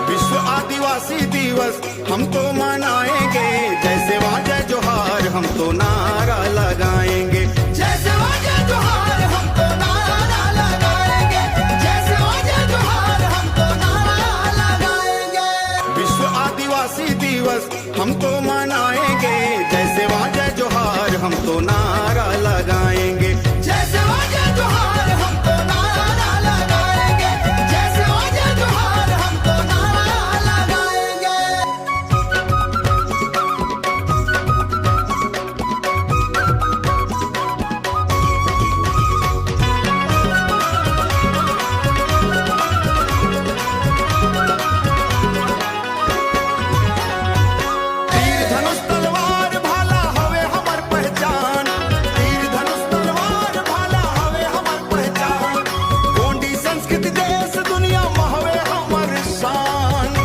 विश्व आदिवासी दिवस हम तो मनाएंगे, जैसे वाजा जोहार हम तो नारा लगाएंगे, जैसे वाजा जोहार हम तो नारा लगाएंगे, जैसे वाजा जोहार हम तो नारा लगाएंगे। विश्व आदिवासी दिवस हम तो मनाएंगे, जैसे वाजा जोहार हम तो नारा लगाएंगे, जैसे वाजा जोहार हम तो नारा लगाएंगे, जैसे वाजा जोहार हम तो नारा लगाएंगे। तीर धनुष तलवार भाला हवे हमर पहचान, तीर धनुष तलवार भाला हवे हमर पहचान, गोंडी संस्कृति देश दुनिया में हवे हमर शान।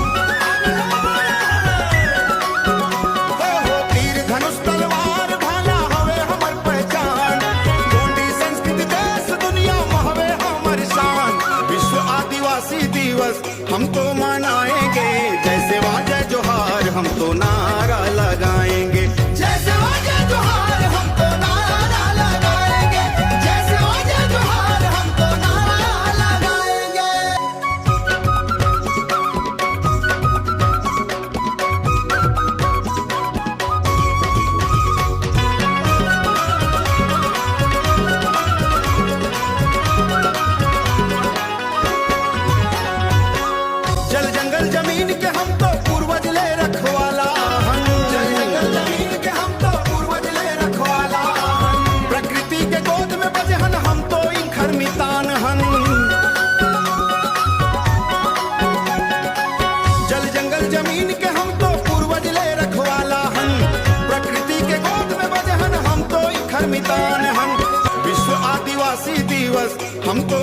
हो तीर धनुष तलवार भाला हवे हमर पहचान, गोंडी संस्कृति देश दुनिया में हवे हमर शान। विश्व आदिवासी दिवस हम तो मनाएंगे, जैसे वाजा जोहार हम तो नारा लगाएंगे, जैसे वाजा जोहार हम तो नारा लगाएंगे, जैसे वाजा जोहार हम तो नारा लगाएंगे। जल जंगल जमीन के हम तो पूर्वज ले रखवाला हन, जल जंगल जमीन के हम तो पूर्वज ले रखवाला हन, प्रकृति के गोद में बजहन हम तो इंखर मितान हन। जल जंगल जमीन के हम तो पूर्वज ले रखवाला हन, प्रकृति के गोद में बजहन हम तो इंखर मितान हन। विश्व आदिवासी दिवस हम तो